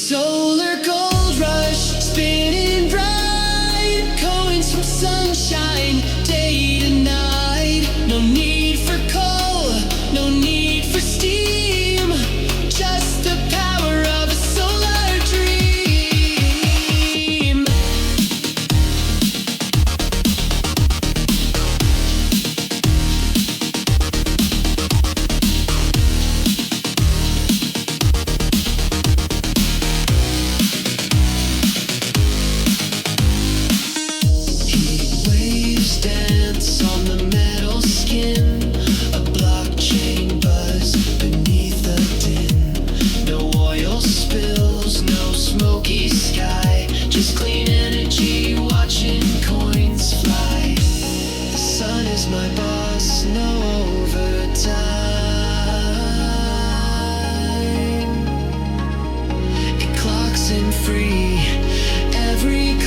Solar gold rush, spinning bright, coins from sunshine, day to night. No need for coal, no need for steam, just the power of a solar dream. Heat waves dance on the metal skin, a blockchain buzz beneath the din. No oil spills, no smoky sky, just clean energy watching coins fly. The sun is my boss, no overtime. It clocks in free every